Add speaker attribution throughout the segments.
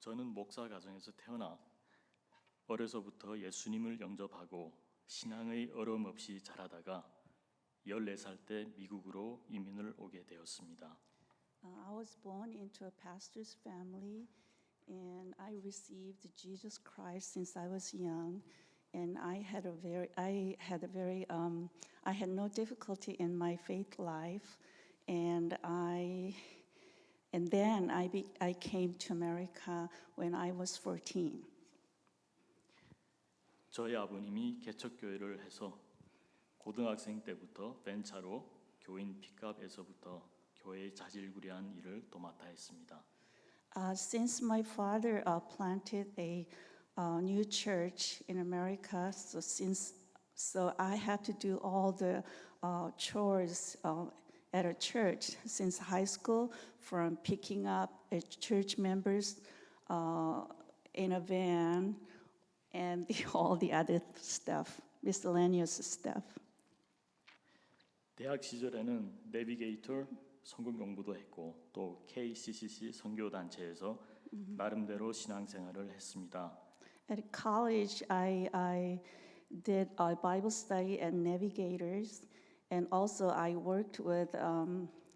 Speaker 1: 저는 목사 가정에서 태어나 어려서부터 예수님을 영접하고 신앙의 어려움 없이 자라다가 14살 때 미국으로 이민을 오게 되었습니다.
Speaker 2: I was born into a pastor's family, and I received Jesus Christ since I was young. And I had no difficulty in my faith life, and then I came to America when I was 14.
Speaker 1: 저희 아버님이 개척교회를 해서 고등학생 때부터 벤차로 교인 픽업에서부터 교회의 자질구레한 일을 도맡아 했습니다.
Speaker 2: Since my father planted a new church in America, so I had to do all the chores at a church since high school, from picking up church members in a van and all the other stuff, miscellaneous stuff.
Speaker 1: 대학 시절에는 내비게이터 성경 공부도 했고 또 KCCC 선교 단체에서 나름대로 신앙생활을 했습니다.
Speaker 2: At college, I did a Bible study at Navigators, and also I worked with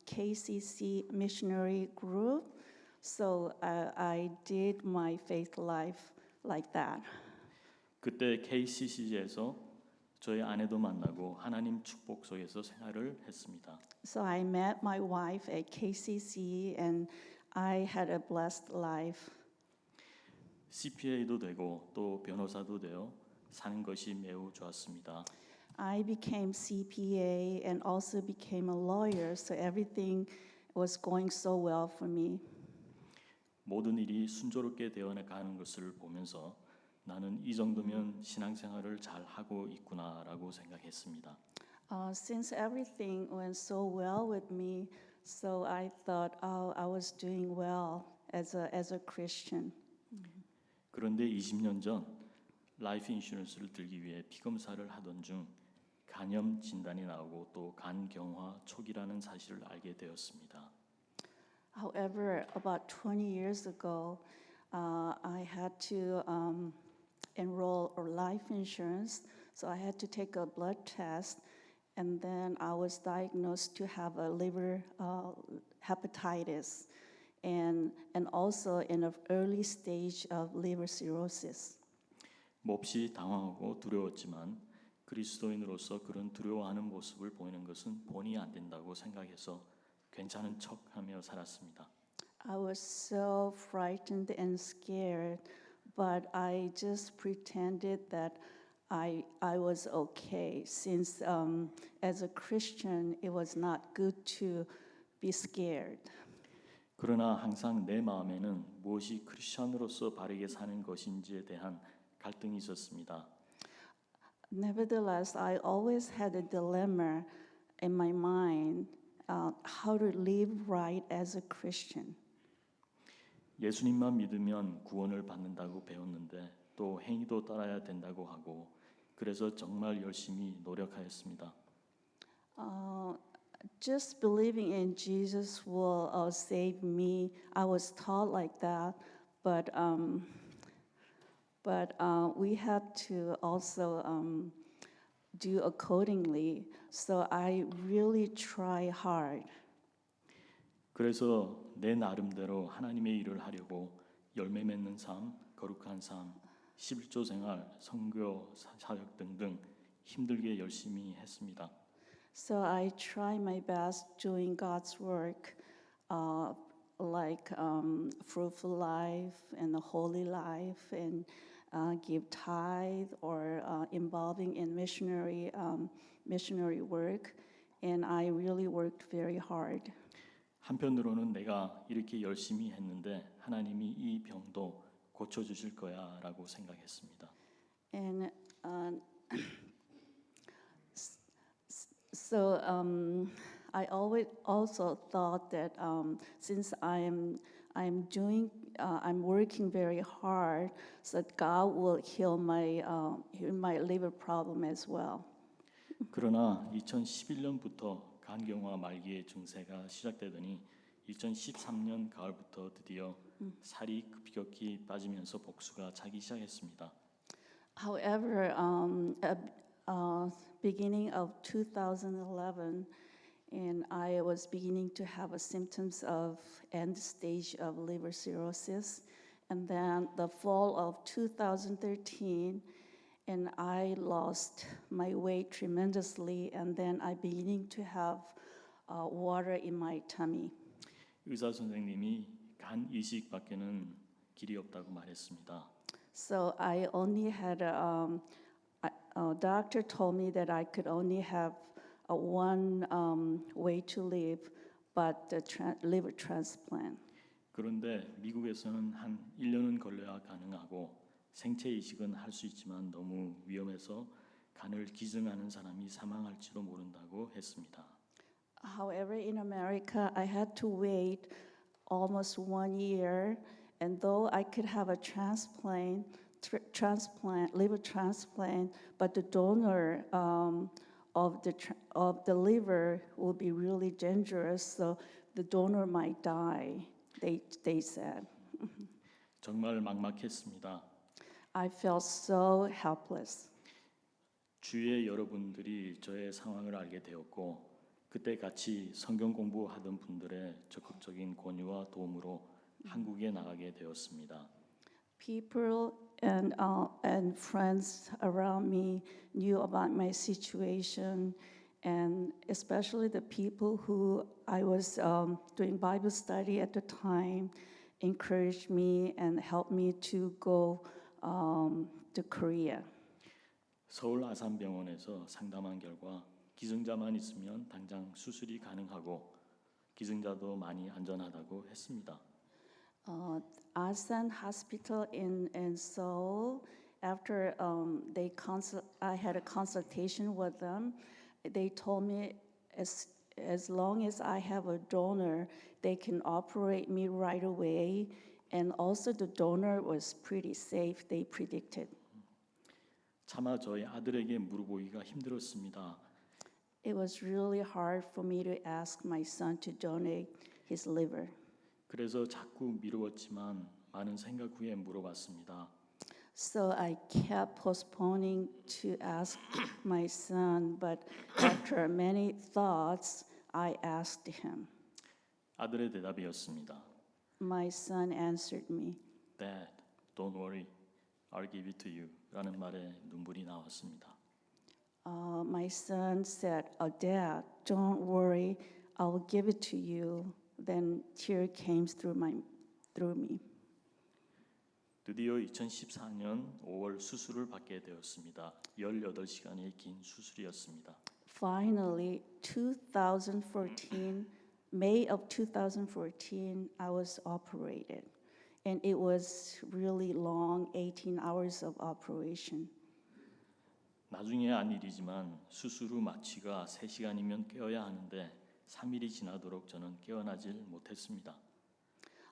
Speaker 2: KCC missionary group. So I did my faith life like that.
Speaker 1: 그때 KCC에서 저희 아내도 만나고 하나님 축복 속에서 생활을 했습니다.
Speaker 2: So I met my wife at KCC, and I had a blessed life.
Speaker 1: CPA도 되고 또 변호사도 되어 사는 것이 매우 좋았습니다.
Speaker 2: I became CPA and also became a lawyer, so everything was going so well for me.
Speaker 1: 모든 일이 순조롭게 되어가는 것을 보면서 나는 이 정도면 신앙생활을 잘 하고 있구나라고 생각했습니다.
Speaker 2: Since everything went so well with me, so I thought, oh, I was doing well as a Christian.
Speaker 1: 그런데 20년 전 라이프 인슈런스를 들기 위해 피검사를 하던 중 간염 진단이 나오고 또 간경화 초기라는 사실을 알게 되었습니다.
Speaker 2: However, about 20 years ago, I had to enroll in life insurance, so I had to take a blood test, and then I was diagnosed to have a liver hepatitis, and also in an early stage of liver cirrhosis.
Speaker 1: 몹시 당황하고 두려웠지만 그리스도인으로서 그런 두려워하는 모습을 보이는 것은 본의 안 된다고 생각해서 괜찮은 척하며 살았습니다.
Speaker 2: I was so frightened and scared, but I just pretended that I was okay, since as a Christian, it was not good to be scared.
Speaker 1: 그러나 항상 내 마음에는 무엇이 크리스천으로서 바르게 사는 것인지에 대한 갈등이 있었습니다.
Speaker 2: Nevertheless, I always had a dilemma in my mind, how to live right as a Christian.
Speaker 1: 예수님만 믿으면 구원을 받는다고 배웠는데 또 행위도 따라야 된다고 하고 그래서 정말 열심히 노력하였습니다.
Speaker 2: Just believing in Jesus will save me. I was taught like that, but we had to also do accordingly. So I really try hard.
Speaker 1: 그래서 내 나름대로 하나님의 일을 하려고 열매 맺는 삶, 거룩한 삶, 11조 생활, 선교 사역 등등 힘들게 열심히 했습니다.
Speaker 2: So I try my best doing God's work, like fruitful life and a holy life, and give tithe or involving in missionary work, and I really worked very hard.
Speaker 1: 한편으로는 내가 이렇게 열심히 했는데 하나님이 이 병도 고쳐주실 거야라고 생각했습니다.
Speaker 2: And so I always also thought that since I'm working very hard, so that God will heal my liver problem as well.
Speaker 1: 그러나 2011년부터 간경화 말기의 증세가 시작되더니 2013년 가을부터 드디어 살이 급격히 빠지면서 복수가 차기 시작했습니다.
Speaker 2: However, beginning of 2011, and I was beginning to have symptoms of end stage of liver cirrhosis. And then the fall of 2013, and I lost my weight tremendously, and then I beginning to have water in my tummy.
Speaker 1: 의사 선생님이 간 이식밖에는 길이 없다고 말했습니다.
Speaker 2: So I only had a doctor told me that I could only have one way to live, but the liver transplant.
Speaker 1: 그런데 미국에서는 한 1년은 걸려야 가능하고 생체 이식은 할 수 있지만 너무 위험해서 간을 기증하는 사람이 사망할지도 모른다고 했습니다.
Speaker 2: However, in America, I had to wait almost 1 year, and though I could have a liver transplant, but the donor of the liver will be really dangerous, so the donor might die. They said.
Speaker 1: 정말 막막했습니다.
Speaker 2: I felt so helpless.
Speaker 1: 주위의 여러분들이 저의 상황을 알게 되었고 그때 같이 성경 공부하던 분들의 적극적인 권유와 도움으로 한국에 나가게 되었습니다.
Speaker 2: People and friends around me knew about my situation, and especially the people who I was doing Bible study at the time encouraged me and helped me to go to Korea.
Speaker 1: 서울 아산병원에서 상담한 결과 기증자만 있으면 당장 수술이 가능하고 기증자도 많이 안전하다고 했습니다.
Speaker 2: Asan Hospital in Seoul, after I had a consultation with them, they told me as long as I have a donor, they can operate me right away, and also the donor was pretty safe, they predicted.
Speaker 1: 차마 저희 아들에게 물어보기가 힘들었습니다.
Speaker 2: It was really hard for me to ask my son to donate his liver.
Speaker 1: 그래서 자꾸 미루었지만 많은 생각 후에 물어봤습니다.
Speaker 2: So I kept postponing to ask my son, but after many thoughts, I asked him.
Speaker 1: 아들의 대답이었습니다.
Speaker 2: My son answered me,
Speaker 1: Dad, don't worry, I'll give it to you. 라는 말에 눈물이 나왔습니다.
Speaker 2: my son said, Dad, don't worry, I will give it to you. Then tear came through me.
Speaker 1: 드디어 2014년 5월 수술을 받게 되었습니다. 18시간의 긴 수술이었습니다.
Speaker 2: Finally, 2014, May of 2014, I was operated. And it was really long, 18 hours of operation.
Speaker 1: 나중에 안 일이지만 수술 후 마취가 3시간이면 깨어야 하는데 3일이 지나도록 저는 깨어나질 못했습니다.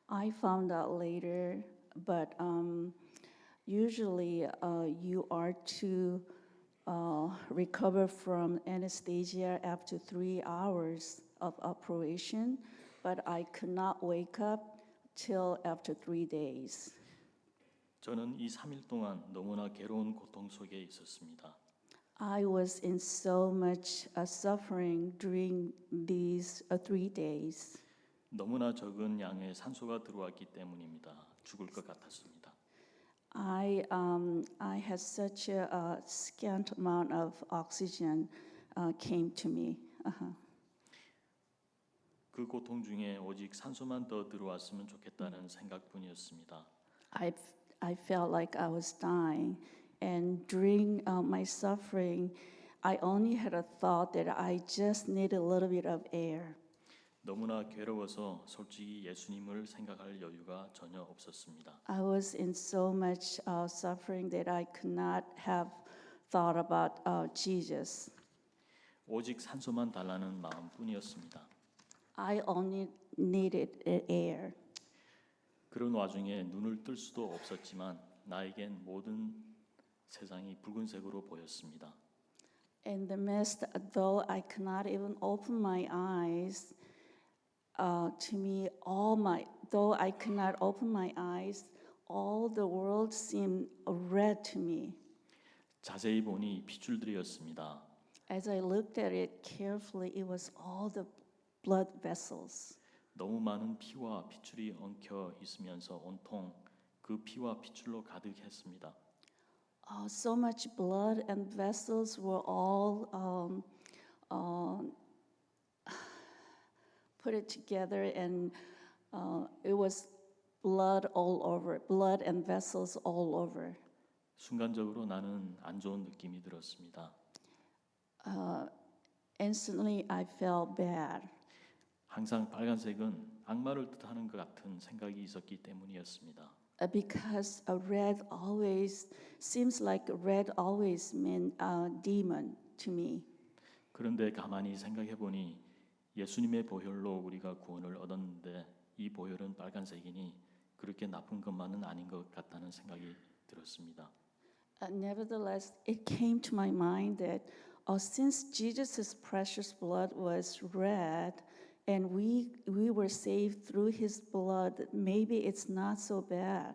Speaker 2: I found out later, but usually you are to recover from anesthesia after 3 hours of operation, but I could not wake up till after 3 days.
Speaker 1: 저는 이 3일 동안 너무나 괴로운 고통 속에 있었습니다.
Speaker 2: I was in so much suffering during these 3 days.
Speaker 1: 너무나 적은 양의 산소가 들어왔기 때문입니다. 죽을 것 같았습니다.
Speaker 2: I had such a scant amount of oxygen came to me.
Speaker 1: 그 고통 중에 오직 산소만 더 들어왔으면 좋겠다는 생각뿐이었습니다.
Speaker 2: I felt like I was dying, and during my suffering, I only had a thought that I just need a little bit of air.
Speaker 1: 너무나 괴로워서 솔직히 예수님을 생각할 여유가 전혀 없었습니다.
Speaker 2: I was in so much suffering that I could not have thought about Jesus.
Speaker 1: 오직 산소만 달라는 마음뿐이었습니다.
Speaker 2: I only needed air.
Speaker 1: 그런 와중에 눈을 뜰 수도 없었지만 나에겐 모든 세상이 붉은색으로 보였습니다.
Speaker 2: In the midst, though I could not even open my eyes, to me, though I could not open my eyes, all the world seemed red to me.
Speaker 1: 자세히 보니 핏줄들이었습니다.
Speaker 2: As I looked at it carefully, it was all the blood vessels.
Speaker 1: 너무 많은 피와 핏줄이 엉켜 있으면서 온통 그 피와 핏줄로 가득했습니다.
Speaker 2: So much blood and vessels were all put it together, and it was blood all over, blood and vessels all over.
Speaker 1: 순간적으로 나는 안 좋은 느낌이 들었습니다.
Speaker 2: Instantly, I felt bad.
Speaker 1: 항상 빨간색은 악마를 뜻하는 것 같은 생각이 있었기 때문이었습니다.
Speaker 2: Because a red always seems like red always meant demon to me.
Speaker 1: 그런데 가만히 생각해 보니 예수님의 보혈로 우리가 구원을 얻었는데 이 보혈은 빨간색이니 그렇게 나쁜 것만은 아닌 것 같다는 생각이 들었습니다.
Speaker 2: Nevertheless, it came to my mind that since Jesus' precious blood was red, and we were saved through his blood, maybe it's not so bad.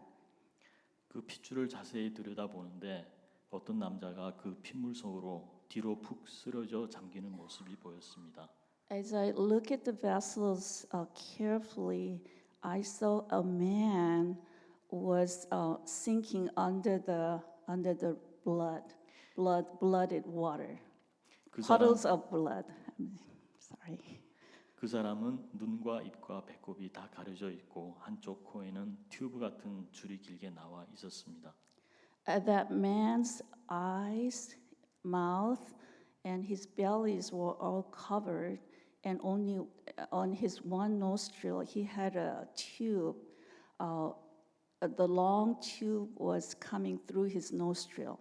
Speaker 1: 그 핏줄을 자세히 들여다보는데 어떤 남자가 그 핏물 속으로 뒤로 푹 쓰러져 잠기는 모습이 보였습니다.
Speaker 2: As I look at the vessels carefully, I saw a man was sinking under the blooded water,
Speaker 1: 그 사람,
Speaker 2: puddles of blood. Sorry.
Speaker 1: 그 사람은 눈과 입과 배꼽이 다 가려져 있고 한쪽 코에는 튜브 같은 줄이 길게 나와 있었습니다.
Speaker 2: That man's eyes, mouth, and his bellies were all covered, and only on his one nostril he had a tube. The long tube was coming through his nostril.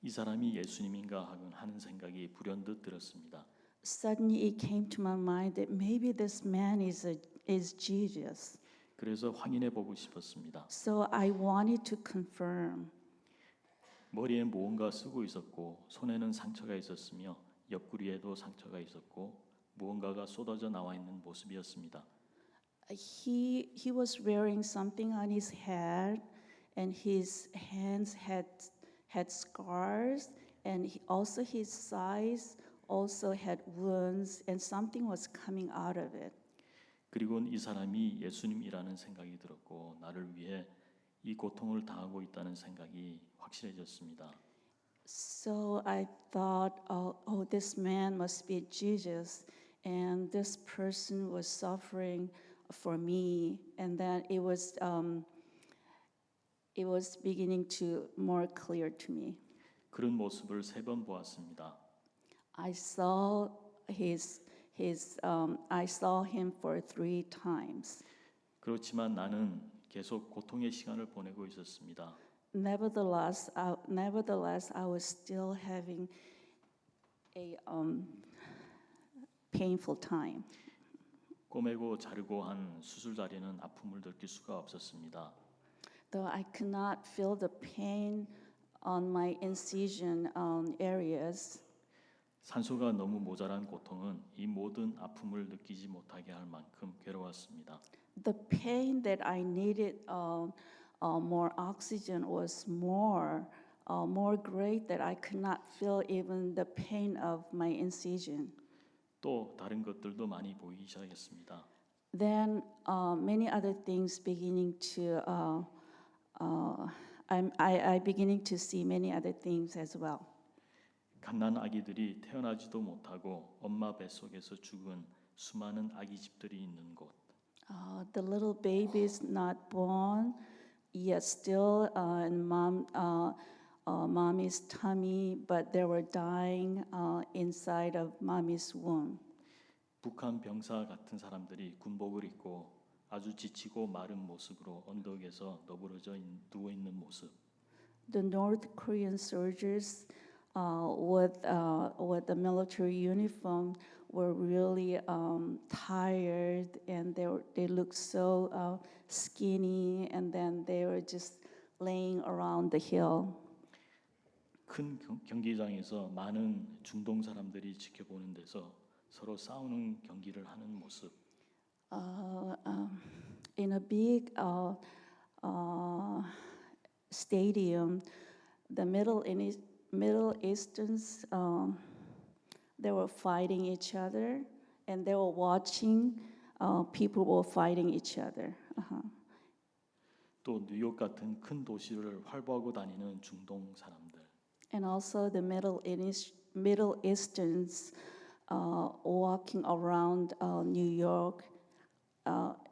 Speaker 1: 이 사람이 예수님인가 하는 생각이 불현듯 들었습니다.
Speaker 2: Suddenly it came to my mind that maybe this man is Jesus.
Speaker 1: 그래서 확인해 보고 싶었습니다.
Speaker 2: So I wanted to confirm.
Speaker 1: 머리에 무언가 쓰고 있었고 손에는 상처가 있었으며 옆구리에도 상처가 있었고 무언가가 쏟아져 나와 있는 모습이었습니다.
Speaker 2: He was wearing something on his head, and his hands had scars, and also his sides also had wounds, and something was coming out of it.
Speaker 1: 그리고 이 사람이 예수님이라는 생각이 들었고 나를 위해 이 고통을 당하고 있다는 생각이 확실해졌습니다.
Speaker 2: So I thought, this man must be Jesus, and this person was suffering for me, and then it was beginning to more clear to me.
Speaker 1: 그런 모습을 3번 보았습니다.
Speaker 2: I saw I saw him for 3 times.
Speaker 1: 그렇지만 나는 계속 고통의 시간을 보내고 있었습니다.
Speaker 2: Nevertheless, I was still having a painful time.
Speaker 1: 꼬매고 자르고 한 수술 자리는 아픔을 느낄 수가 없었습니다.
Speaker 2: Though I could not feel the pain on my incision areas,
Speaker 1: 산소가 너무 모자란 고통은 이 모든 아픔을 느끼지 못하게 할 만큼 괴로웠습니다.
Speaker 2: the pain that I needed more oxygen was more great that I could not feel even the pain of my incision.
Speaker 1: 또 다른 것들도 많이 보이기 시작했습니다.
Speaker 2: Then many other things beginning to I beginning to see many other things as well.
Speaker 1: 갓난 아기들이 태어나지도 못하고 엄마 뱃속에서 죽은 수많은 아기집들이 있는 곳.
Speaker 2: The little babies not born yet still in mommy's tummy, but they were dying inside of mommy's womb.
Speaker 1: 북한 병사 같은 사람들이 군복을 입고 아주 지치고 마른 모습으로 언덕에서 너부러져 누워 있는 모습.
Speaker 2: The North Korean soldiers with the military uniform were really tired, and they looked so skinny, and then they were just laying around the hill.
Speaker 1: 큰 경기장에서 많은 중동 사람들이 지켜보는 데서 서로 싸우는 경기를 하는 모습.
Speaker 2: In a big stadium, the Middle Easterns, they were fighting each other, and they were watching people were fighting each other.
Speaker 1: 또 뉴욕 같은 큰 도시를 활보하고 다니는 중동 사람들.
Speaker 2: And also the Middle Easterns walking around New York,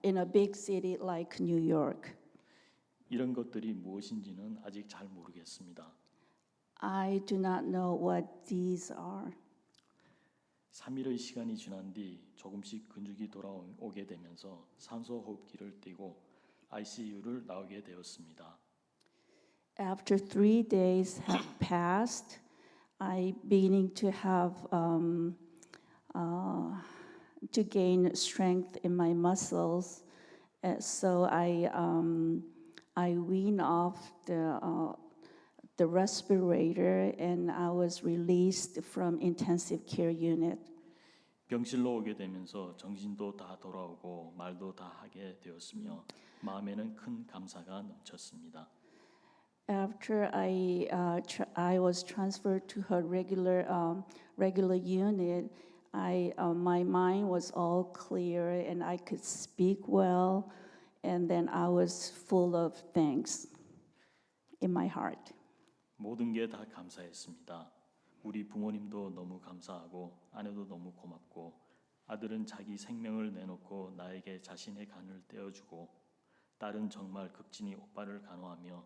Speaker 2: in a big city like New York.
Speaker 1: 이런 것들이 무엇인지는 아직 잘 모르겠습니다.
Speaker 2: I do not know what these are.
Speaker 1: 3일의 시간이 지난 뒤 조금씩 근육이 돌아오게 되면서 산소 호흡기를 띄고 ICU를 나오게 되었습니다.
Speaker 2: After 3 days have passed, I beginning to have to gain strength in my muscles. So I wean off the respirator, and I was released from intensive care unit.
Speaker 1: 병실로 오게 되면서 정신도 다 돌아오고 말도 다 하게 되었으며 마음에는 큰 감사가 넘쳤습니다.
Speaker 2: After I was transferred to her regular unit, my mind was all clear and I could speak well, and then I was full of thanks in my heart.
Speaker 1: 모든 게 다 감사했습니다. 우리 부모님도 너무 감사하고 아내도 너무 고맙고 아들은 자기 생명을 내놓고 나에게 자신의 간을 떼어주고 딸은 정말 극진히 오빠를 간호하며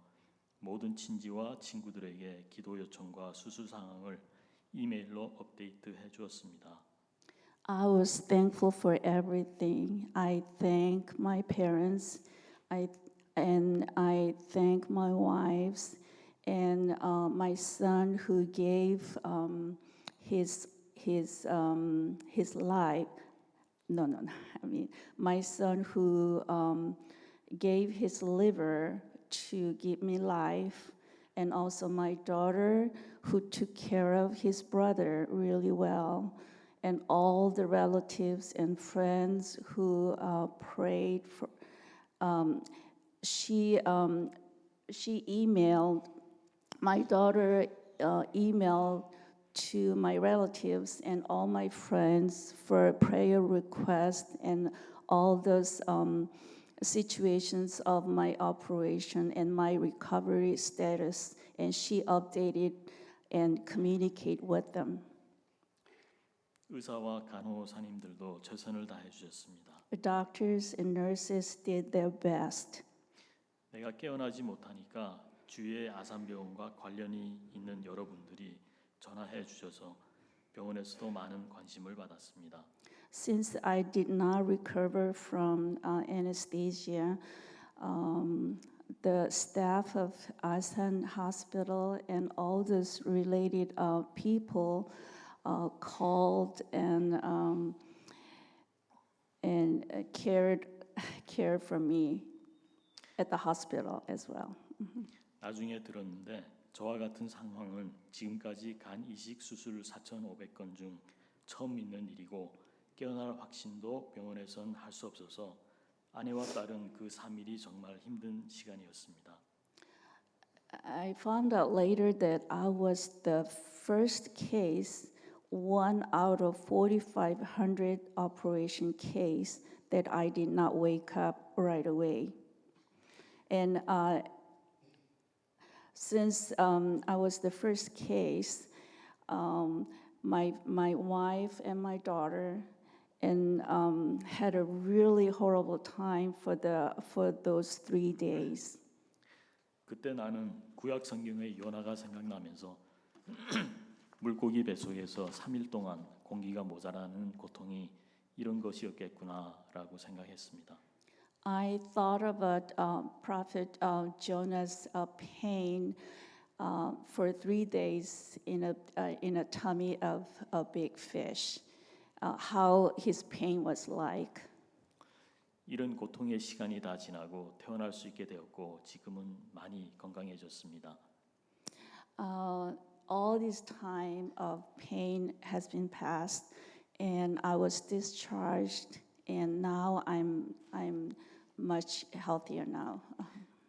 Speaker 1: 모든 친지와 친구들에게 기도 요청과 수술 상황을 이메일로 업데이트해 주었습니다.
Speaker 2: I was thankful for everything. I thank my parents, I thank my wives, and my son who gave his life. No. I mean, my son who gave his liver to give me life, and also my daughter who took care of his brother really well, and all the relatives and friends who prayed for. She emailed, my daughter emailed to my relatives and all my friends for prayer requests and all those situations of my operation and my recovery status, and she updated and communicated with them.
Speaker 1: 의사와 간호사님들도 최선을 다해 주셨습니다.
Speaker 2: The doctors and nurses did their best.
Speaker 1: 내가 깨어나지 못하니까 주위의 아산병원과 관련이 있는 여러분들이 전화해 주셔서 병원에서도 많은 관심을 받았습니다.
Speaker 2: Since I did not recover from anesthesia, the staff of Asan Hospital and all those related people called and cared for me at the hospital as well.
Speaker 1: 나중에 들었는데 저와 같은 상황은 지금까지 간 이식 수술 4,500건 중 처음 있는 일이고 깨어날 확신도 병원에선 할 수 없어서 아내와 딸은 그 3일이 정말 힘든 시간이었습니다.
Speaker 2: I found out later that I was the first case, 1 out of 4,500 operation case that I did not wake up right away. And since I was the first case, my wife and my daughter and had a really horrible time for those 3 days.
Speaker 1: 그때 나는 구약 성경의 요나가 생각나면서 물고기 뱃속에서 3일 동안 공기가 모자라는 고통이 이런 것이었겠구나라고 생각했습니다.
Speaker 2: I thought about Prophet Jonah's pain for 3 days in a tummy of a big fish, how his pain was like.
Speaker 1: 이런 고통의 시간이 다 지나고 태어날 수 있게 되었고 지금은 많이 건강해졌습니다.
Speaker 2: All this time of pain has been passed, and I was discharged and now I'm much healthier now.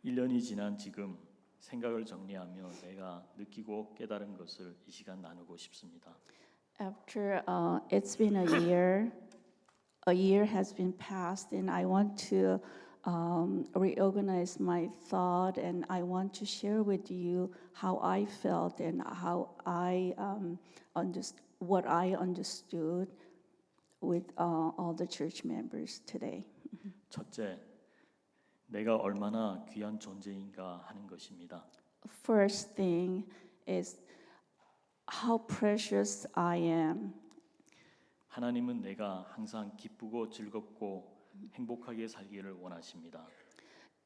Speaker 1: 1년이 지난 지금 생각을 정리하며 내가 느끼고 깨달은 것을 이 시간 나누고 싶습니다.
Speaker 2: After it's been a year has been passed, and I want to reorganize my thought, and I want to share with you how I felt and how I what I understood with all the church members today.
Speaker 1: 첫째, 내가 얼마나 귀한 존재인가 하는 것입니다.
Speaker 2: First thing is how precious I am.
Speaker 1: 하나님은 내가 항상 기쁘고 즐겁고 행복하게 살기를 원하십니다.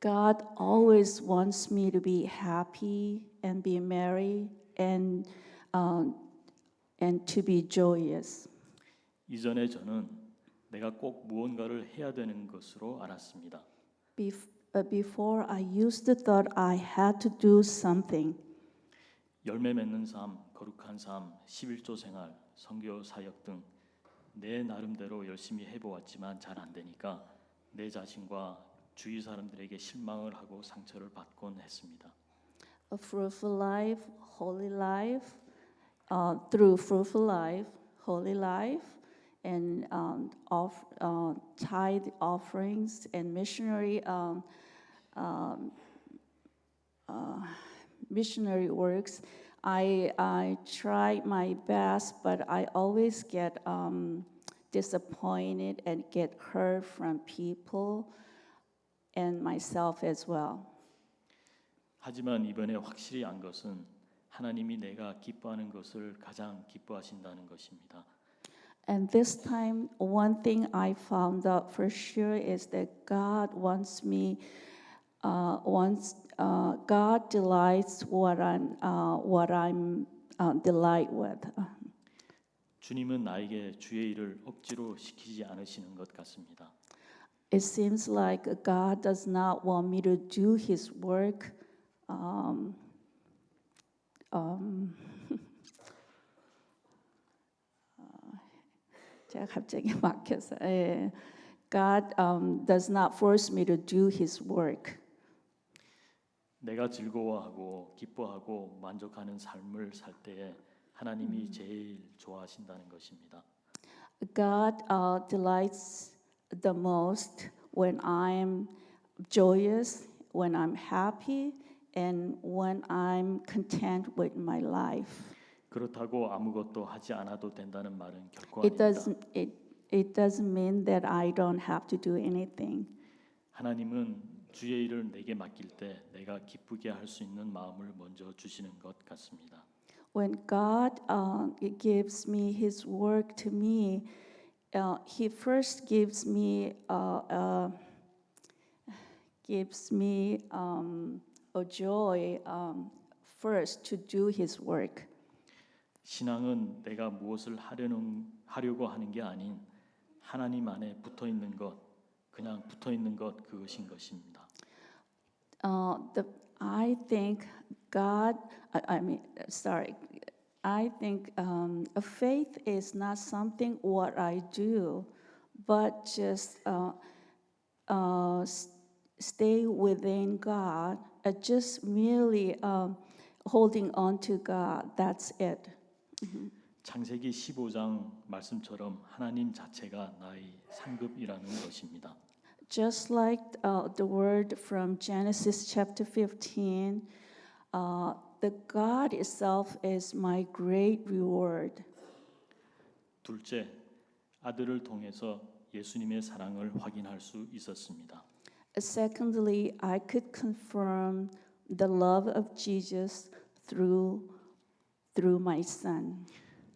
Speaker 2: God always wants me to be happy and be merry and to be joyous.
Speaker 1: 이전에 저는 내가 꼭 무언가를 해야 되는 것으로 알았습니다.
Speaker 2: Before I used to thought I had to do something.
Speaker 1: 열매 맺는 삶, 거룩한 삶, 11조 생활, 선교 사역 등 내 나름대로 열심히 해보았지만 잘 안 되니까 내 자신과 주위 사람들에게 실망을 하고 상처를 받곤 했습니다.
Speaker 2: A fruitful life, holy life, through fruitful life, holy life, and tithe offerings and missionary works. I try my best, but I always get disappointed and get hurt from people and myself as well.
Speaker 1: 하지만 이번에 확실히 안 것은 하나님이 내가 기뻐하는 것을 가장 기뻐하신다는 것입니다.
Speaker 2: And this time, one thing I found out for sure is that God wants me, God delights what I'm delight with.
Speaker 1: 주님은 나에게 주의 일을 억지로 시키지 않으시는 것 같습니다.
Speaker 2: It seems like God does not want me to do His work. 제가 갑자기 막혀서. God does not force me to do His work.
Speaker 1: 내가 즐거워하고 기뻐하고 만족하는 삶을 살 때에 하나님이 제일 좋아하신다는 것입니다.
Speaker 2: God delights the most when I'm joyous, when I'm happy, and when I'm content with my life.
Speaker 1: 그렇다고 아무것도 하지 않아도 된다는 말은 결코
Speaker 2: It
Speaker 1: 아닙니다.
Speaker 2: doesn't mean that I don't have to do anything.
Speaker 1: 하나님은 주의 일을 내게 맡길 때 내가 기쁘게 할 수 있는 마음을 먼저 주시는 것 같습니다.
Speaker 2: When God gives me His work to me, He first gives me a joy first to do His work.
Speaker 1: 신앙은 내가 무엇을 하려고 하는 게 아닌 하나님 안에 붙어 있는 것, 그냥 붙어 있는 것 그것인 것입니다.
Speaker 2: I think I think a faith is not something what I do, but just stay within God, just merely holding on to God. That's it.
Speaker 1: 창세기 15장 말씀처럼 하나님 자체가 나의 상급이라는 것입니다.
Speaker 2: Just like the word from Genesis chapter 15, the God itself is my great reward.
Speaker 1: 둘째, 아들을 통해서 예수님의 사랑을 확인할 수 있었습니다.
Speaker 2: Secondly, I could confirm the love of Jesus through my son.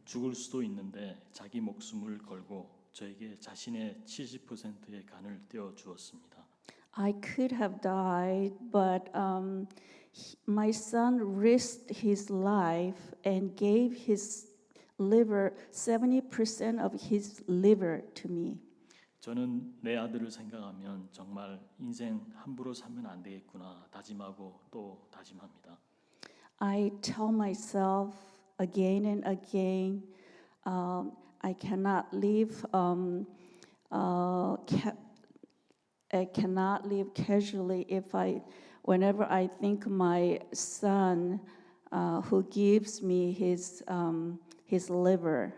Speaker 1: 죽을 수도 있는데 자기 목숨을 걸고 저에게 자신의 70%의 간을 떼어 주었습니다.
Speaker 2: I could have died, but my son risked his life and gave his liver, 70% of his liver to me.
Speaker 1: 저는 내 아들을 생각하면 정말 인생 함부로 살면 안 되겠구나 다짐하고 또 다짐합니다.
Speaker 2: I tell myself again and again, I cannot live I cannot live casually whenever I think my son, who gives me his liver.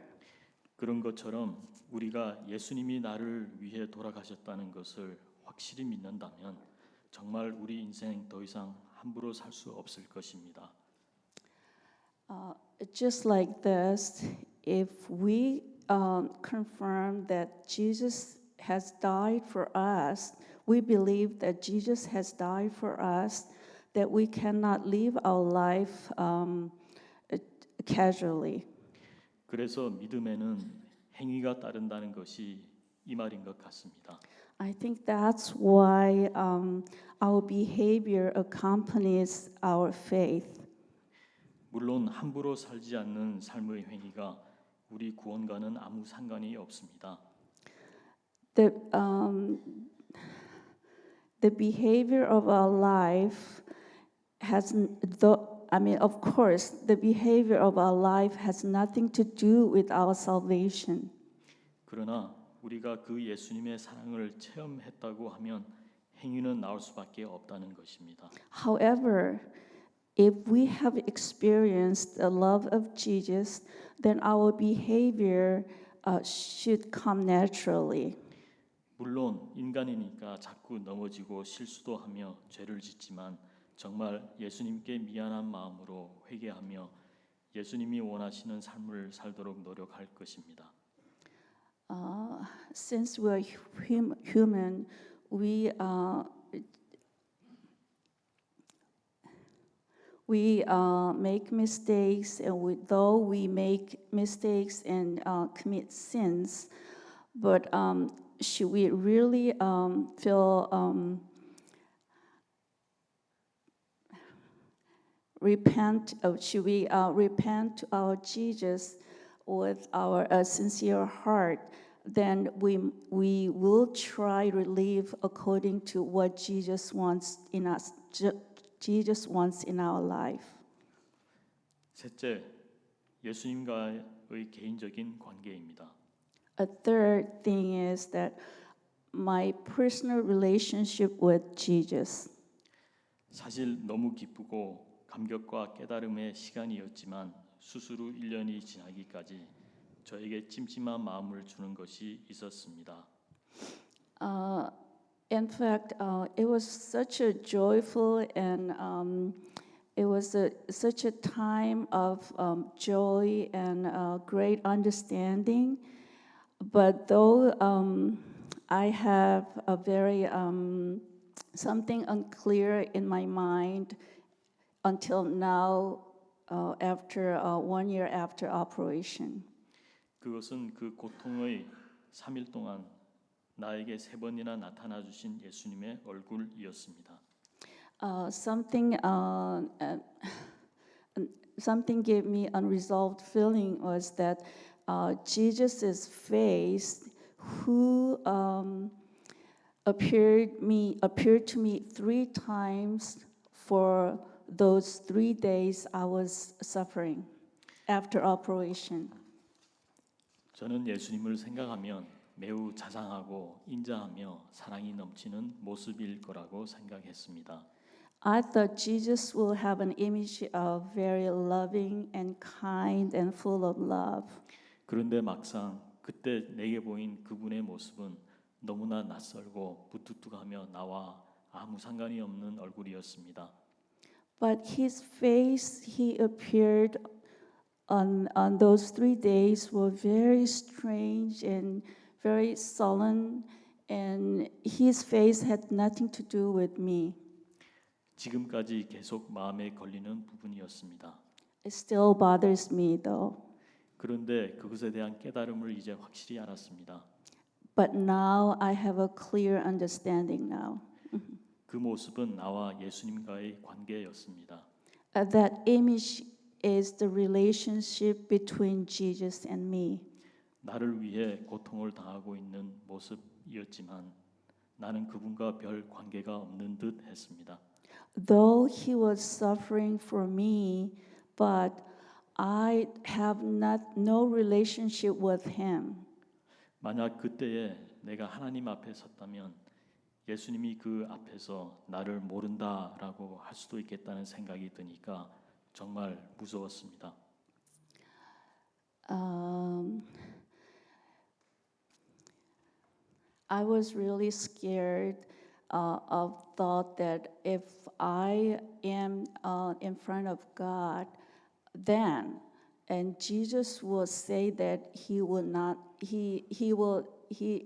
Speaker 1: 그런 것처럼 우리가 예수님이 나를 위해 돌아가셨다는 것을 확실히 믿는다면 정말 우리 인생 더 이상 함부로 살 수 없을 것입니다.
Speaker 2: Just like this, if we confirm that Jesus has died for us, we believe that Jesus has died for us, that we cannot live our life casually.
Speaker 1: 그래서 믿음에는 행위가 따른다는 것이 이 말인 것 같습니다.
Speaker 2: I think that's why our behavior accompanies our faith.
Speaker 1: 물론 함부로 살지 않는 삶의 행위가 우리 구원과는 아무 상관이 없습니다.
Speaker 2: The behavior of our life of course, the behavior of our life has nothing to do with our salvation.
Speaker 1: 그러나 우리가 그 예수님의 사랑을 체험했다고 하면 행위는 나올 수밖에 없다는 것입니다.
Speaker 2: However, if we have experienced the love of Jesus, then our behavior should come naturally.
Speaker 1: 물론 인간이니까 자꾸 넘어지고 실수도 하며 죄를 짓지만 정말 예수님께 미안한 마음으로 회개하며 예수님이 원하시는 삶을 살도록 노력할 것입니다.
Speaker 2: Since we're human, we make mistakes, and though we make mistakes and commit sins, but should we really repent? Should we repent to our Jesus with our sincere heart? Then we will try to live according to what Jesus wants in us. Jesus wants in our life.
Speaker 1: 셋째, 예수님과의 개인적인 관계입니다.
Speaker 2: A third thing is that my personal relationship with Jesus.
Speaker 1: 사실 너무 기쁘고 감격과 깨달음의 시간이었지만 수술 후 1년이 지나기까지 저에게 찜찜한 마음을 주는 것이 있었습니다.
Speaker 2: In fact, it was such a joyful and it was such a time of joy and great understanding. But though I have a very something unclear in my mind until now, after 1 year after operation.
Speaker 1: 그것은 그 고통의 3일 동안 나에게 3번이나 나타나 주신 예수님의 얼굴이었습니다.
Speaker 2: Something gave me unresolved feeling was that Jesus' face, who appeared to me 3 times for those 3 days I was suffering after operation.
Speaker 1: 저는 예수님을 생각하면 매우 자상하고 인자하며 사랑이 넘치는 모습일 거라고 생각했습니다.
Speaker 2: I thought Jesus will have an image of very loving and kind and full of love.
Speaker 1: 그런데 막상 그때 내게 보인 그분의 모습은 너무나 낯설고 무뚝뚝하며 나와 아무 상관이 없는 얼굴이었습니다.
Speaker 2: But his face he appeared on those 3 days were very strange and very sullen, and his face had nothing to do with me.
Speaker 1: 지금까지 계속 마음에 걸리는 부분이었습니다.
Speaker 2: It still bothers me though.
Speaker 1: 그런데 그것에 대한 깨달음을 이제 확실히 알았습니다.
Speaker 2: But now I have a clear understanding now.
Speaker 1: 그 모습은 나와 예수님과의 관계였습니다.
Speaker 2: That image is the relationship between Jesus and me.
Speaker 1: 나를 위해 고통을 당하고 있는 모습이었지만 나는 그분과 별 관계가 없는 듯 했습니다.
Speaker 2: Though he was suffering for me, but I have no relationship with him.
Speaker 1: 만약 그때에 내가 하나님 앞에 섰다면 예수님이 그 앞에서 나를 모른다라고 할 수도 있겠다는 생각이 드니까 정말 무서웠습니다.
Speaker 2: I was really scared of thought that if I am in front of God, then and Jesus will say that he will not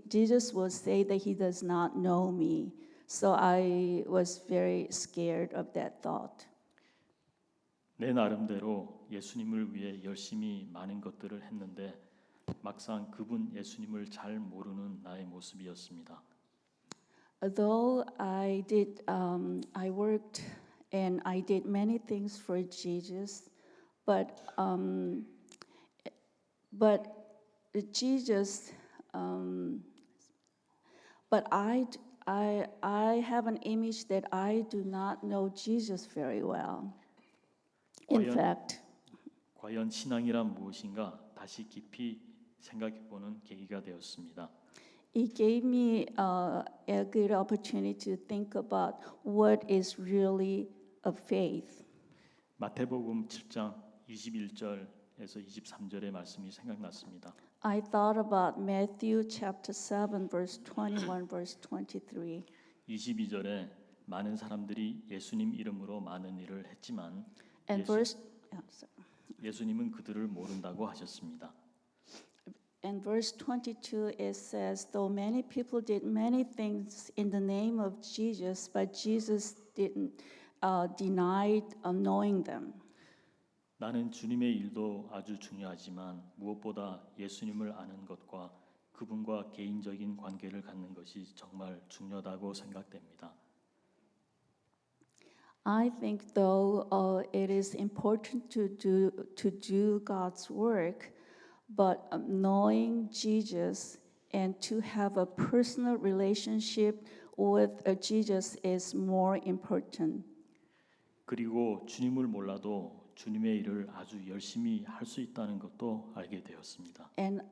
Speaker 2: Jesus will say that he does not know me. So I was very scared of that thought.
Speaker 1: 내 나름대로 예수님을 위해 열심히 많은 것들을 했는데 막상 그분 예수님을 잘 모르는 나의 모습이었습니다.
Speaker 2: Although I worked and I did many things for Jesus, but Jesus, but I have an image that I do not know Jesus very well. In
Speaker 1: 과연-
Speaker 2: fact,
Speaker 1: 과연 신앙이란 무엇인가 다시 깊이 생각해보는 계기가 되었습니다.
Speaker 2: it gave me a good opportunity to think about what is really a faith.
Speaker 1: 마태복음 7장 21절에서 23절의 말씀이 생각났습니다.
Speaker 2: I thought about Matthew chapter 7, verse 21, verse 23.
Speaker 1: 22절에 많은 사람들이 예수님 이름으로 많은 일을 했지만
Speaker 2: And
Speaker 1: 예수님은 그들을 모른다고 하셨습니다.
Speaker 2: in verse 22, it says, though many people did many things in the name of Jesus, but Jesus didn't deny knowing them.
Speaker 1: 나는 주님의 일도 아주 중요하지만 무엇보다 예수님을 아는 것과 그분과 개인적인 관계를 갖는 것이 정말 중요하다고 생각됩니다.
Speaker 2: I think though it is important to do God's work, but knowing Jesus and to have a personal relationship with Jesus is more important.
Speaker 1: 그리고 주님을 몰라도 주님의 일을 아주 열심히 할 수 있다는 것도 알게 되었습니다.
Speaker 2: And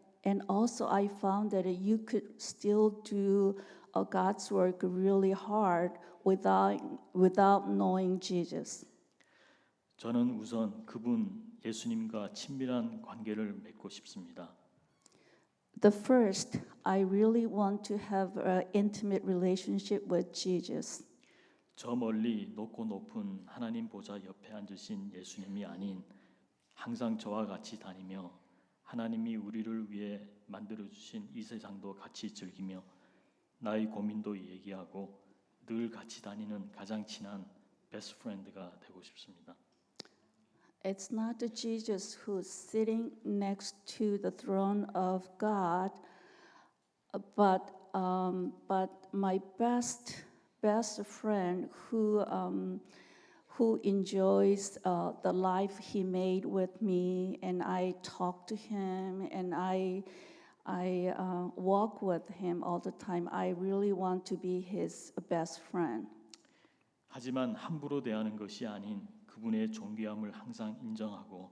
Speaker 2: also I found that you could still do God's work really hard without knowing Jesus.
Speaker 1: 저는 우선 그분 예수님과 친밀한 관계를 맺고 싶습니다.
Speaker 2: The first, I really want to have an intimate relationship with Jesus.
Speaker 1: 저 멀리 높고 높은 하나님 보좌 옆에 앉으신 예수님이 아닌 항상 저와 같이 다니며 하나님이 우리를 위해 만들어 주신 이 세상도 같이 즐기며 나의 고민도 얘기하고 늘 같이 다니는 가장 친한 베스트 프렌드가 되고 싶습니다.
Speaker 2: It's not the Jesus who's sitting next to the throne of God, but my best friend who enjoys the life he made with me, and I talk to him, and I walk with him all the time. I really want to be his best friend.
Speaker 1: 하지만 함부로 대하는 것이 아닌 그분의 존귀함을 항상 인정하고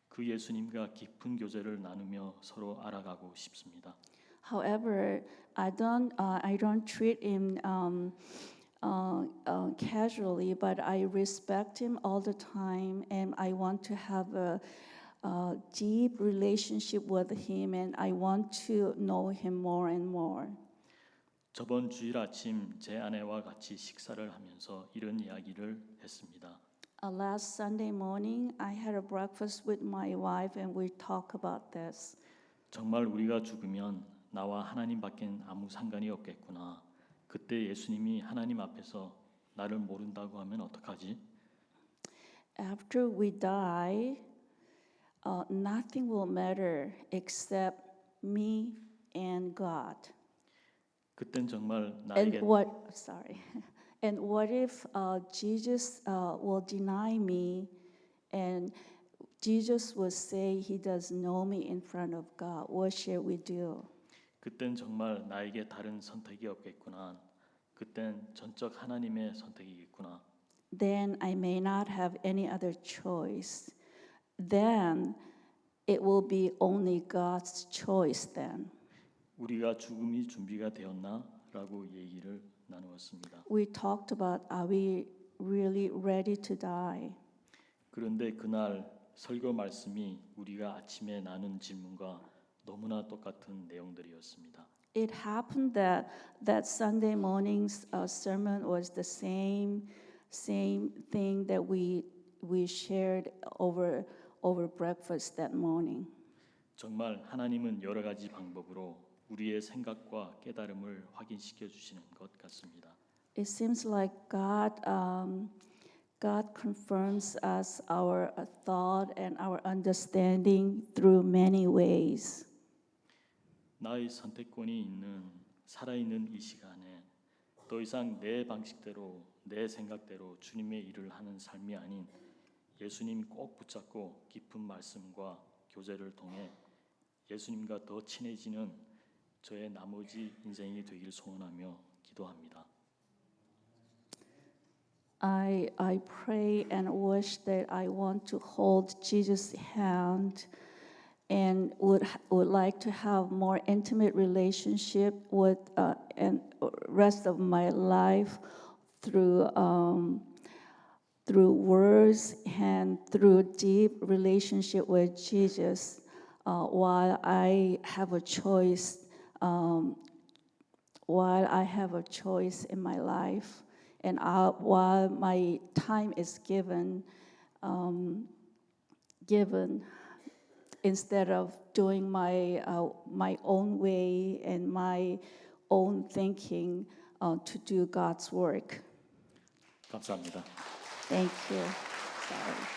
Speaker 1: 그 예수님과 깊은 교제를 나누며 서로 알아가고 싶습니다.
Speaker 2: However, I don't treat him casually, but I respect him all the time, and I want to have a deep relationship with him, and I want to know him more and more.
Speaker 1: 저번 주일 아침 제 아내와 같이 식사를 하면서 이런 이야기를 했습니다.
Speaker 2: Last Sunday morning, I had a breakfast with my wife, and we talk about this.
Speaker 1: 정말 우리가 죽으면 나와 하나님밖엔 아무 상관이 없겠구나. 그때 예수님이 하나님 앞에서 나를 모른다고 하면 어떡하지?
Speaker 2: After we die, nothing will matter except me and God.
Speaker 1: 그땐 정말
Speaker 2: And
Speaker 1: 나에게
Speaker 2: And what if Jesus will deny me, and Jesus will say he doesn't know me in front of God? What shall we do?
Speaker 1: 그땐 정말 나에게 다른 선택이 없겠구나. 그땐 전적 하나님의 선택이겠구나.
Speaker 2: Then I may not have any other choice. Then it will be only God's choice then.
Speaker 1: 우리가 죽음이 준비가 되었나라고 얘기를 나누었습니다.
Speaker 2: We talked about, are we really ready to die?
Speaker 1: 그런데 그날 설교 말씀이 우리가 아침에 나눈 질문과 너무나 똑같은 내용들이었습니다.
Speaker 2: It happened that that Sunday morning's sermon was the same thing that we shared over breakfast that morning.
Speaker 1: 정말 하나님은 여러 가지 방법으로 우리의 생각과 깨달음을 확인시켜 주시는 것 같습니다.
Speaker 2: It seems like God confirms us our thought and our understanding through many ways.
Speaker 1: 나의 선택권이 있는 살아있는 이 시간에 더 이상 내 방식대로 내 생각대로 주님의 일을 하는 삶이 아닌 예수님 꼭 붙잡고 깊은 말씀과 교제를 통해 예수님과 더 친해지는 저의 나머지 인생이 되길 소원하며 기도합니다.
Speaker 2: I pray and wish that I want to hold Jesus' hand and would like to have more intimate relationship with and rest of my life through words and through deep relationship with Jesus. While I have a choice in my life, and while my time is given instead of doing my own way and my own thinking to do God's work.
Speaker 1: 감사합니다.
Speaker 2: Thank you. Sorry.